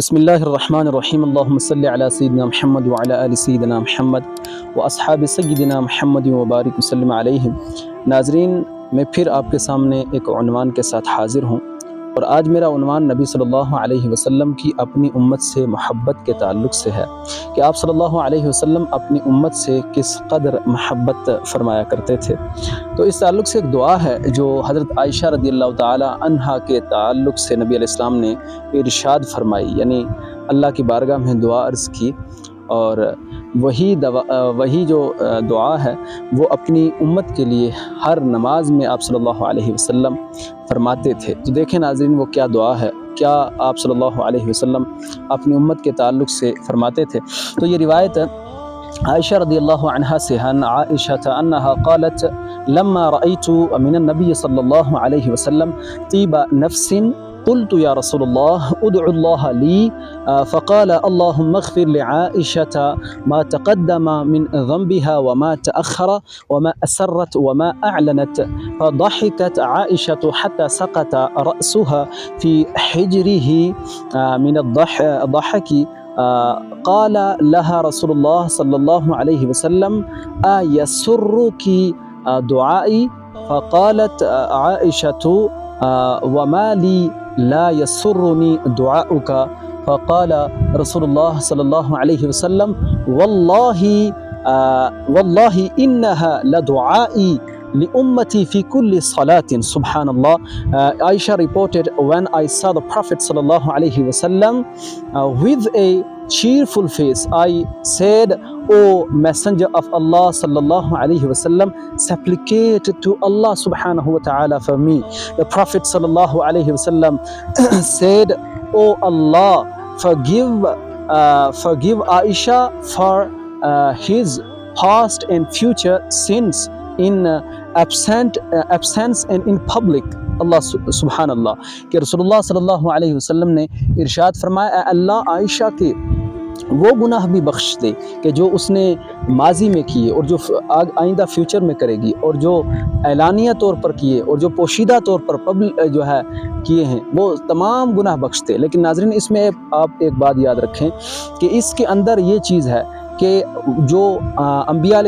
بسم اللہ الرحمن الرحیم اللہم صلی علی سیدنا محمد وعلی آل سیدنا محمد واصحاب سیدنا محمد وبارک وسلم علیہم۔ ناظرین، میں پھر آپ کے سامنے ایک عنوان کے ساتھ حاضر ہوں، اور آج میرا عنوان نبی صلی اللہ علیہ وسلم کی اپنی امت سے محبت کے تعلق سے ہے کہ آپ صلی اللہ علیہ وسلم اپنی امت سے کس قدر محبت فرمایا کرتے تھے۔ تو اس تعلق سے ایک دعا ہے جو حضرت عائشہ رضی اللہ تعالی عنہا کے تعلق سے نبی علیہ السلام نے ارشاد فرمائی، یعنی اللہ کی بارگاہ میں دعا عرض کی، اور وہی جو دعا ہے وہ اپنی امت کے لیے ہر نماز میں آپ صلی اللہ علیہ وسلم فرماتے تھے۔ تو دیکھیں ناظرین، وہ کیا دعا ہے، کیا آپ صلی اللہ علیہ وسلم اپنی امت کے تعلق سے فرماتے تھے۔ تو یہ روایت عائشہ رضی اللہ عنہا سے عن عائشہ انہا قالت لما رأيت من النبي صلی اللہ علیہ وسلم طیب نفس قلت یا رسول اللہ ادعو اللہ لی فقال اللهم اغفر لعائشة ما تقدم من ذنبها وما تأخر وما أسرت وما أعلنت فضحكت عائشة حتى سقط رأسها في حجره من الضحك قال لها رسول الله صلى الله عليه وسلم أيسرك دعائي فقالت عائشة وما لي لا يسرني دعاؤك فقال رسول الله صلى الله عليه وسلم والله إنها لدعائي لأمتي في كل صلاة. Subhanallah. Aisha reported, when I saw the Prophet sallallahu alaihi wasallam with a cheerful face, I said, O Messenger of Allah sallallahu alaihi wasallam, supplicate to Allah subhanahu wa ta'ala for me. The Prophet sallallahu alaihi wasallam said, O Allah, forgive Aisha for his past and future sins in absence and in public. اللہ سبحان اللہ کہ رسول اللہ صلی اللہ علیہ وسلم نے ارشاد فرمایا، اے اللہ عائشہ کے وہ گناہ بھی بخش دے کہ جو اس نے ماضی میں کیے اور جو آئندہ فیوچر میں کرے گی، اور جو اعلانیہ طور پر کیے اور جو پوشیدہ طور پر جو ہے کیے ہیں، وہ تمام گناہ بخش دے۔ لیکن ناظرین، اس میں آپ ایک بات یاد رکھیں کہ اس کے اندر یہ چیز ہے کہ جو انبیاء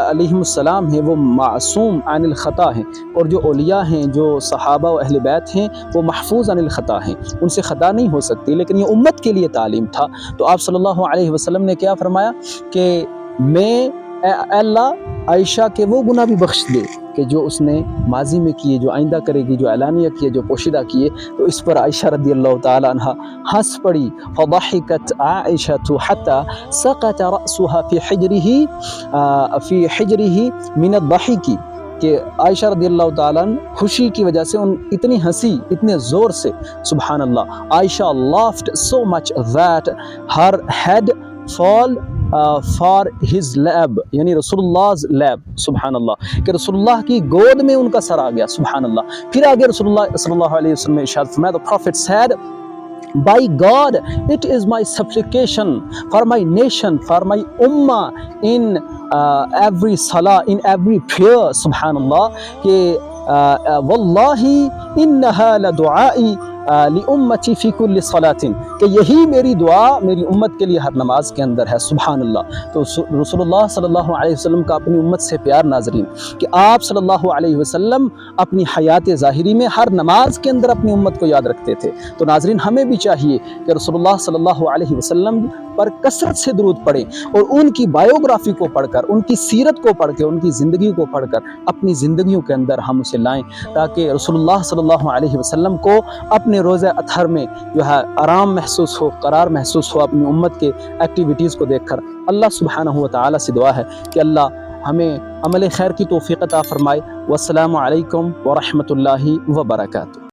علیہم السلام ہیں وہ معصوم عن الخطا ہیں، اور جو اولیاء ہیں، جو صحابہ و اہل بیت ہیں، وہ محفوظ عن الخطا ہیں، ان سے خطا نہیں ہو سکتی۔ لیکن یہ امت کے لیے تعلیم تھا، تو آپ صلی اللہ علیہ وسلم نے کیا فرمایا کہ میں اے اللہ عائشہ کے وہ گناہ بھی بخش دے کہ جو اس نے ماضی میں کیے، جو آئندہ کرے گی، جو اعلانیہ کیے، جو پوشیدہ کیے۔ تو اس پر عائشہ رضی اللہ تعالی عنہا ہنس پڑی، فضحکت عائشہ حتی سقط رأسها فی حجرہ من الضحک، کہ عائشہ رضی اللہ تعالیٰ خوشی کی وجہ سے اتنی ہنسی، اتنے زور سے، سبحان اللہ، عائشہ laughed so much that her head fall for his lap، یعنی رسول اللہ lap، سبحان اللہ، کہ رسول اللہ کی گود میں ان کا سر آ گیا، سبحان اللہ۔ پھر آگے رسول اللہ صلی اللہ علیہ وسلم نے ارشاد فرمایا، the prophet said, by God, it is my supplication for my nation, for my ummah, in every salah, in every prayer, subhanallah, کہ wallahi innaha la du'ai لِأُمَّتِي فِي كُلِّ صَلَاةٍ، کہ یہی میری دعا میری امت کے لیے ہر نماز کے اندر ہے، سبحان اللہ۔ تو رسول اللہ صلی اللہ علیہ وسلم کا اپنی امت سے پیار، ناظرین، کہ آپ صلی اللہ علیہ وسلم اپنی حیات ظاہری میں ہر نماز کے اندر اپنی امت کو یاد رکھتے تھے۔ تو ناظرین، ہمیں بھی چاہیے کہ رسول اللہ صلی اللہ علیہ وسلم پر کثرت سے درود پڑھیں، اور ان کی بایوگرافی کو پڑھ کر، ان کی سیرت کو پڑھ کے، ان کی زندگی کو پڑھ کر اپنی زندگیوں کے اندر ہم اسے لائیں، تاکہ رسول اللہ صلی اللہ علیہ وسلم کو اپنے روزہ اطہر میں جو ہے آرام محسوس ہو، قرار محسوس ہو اپنی امت کے ایکٹیویٹیز کو دیکھ کر۔ اللہ سبحانہ و تعالیٰ سے دعا ہے کہ اللہ ہمیں عمل خیر کی توفیق عطا فرمائے۔ والسلام علیکم ورحمۃ اللہ وبرکاتہ۔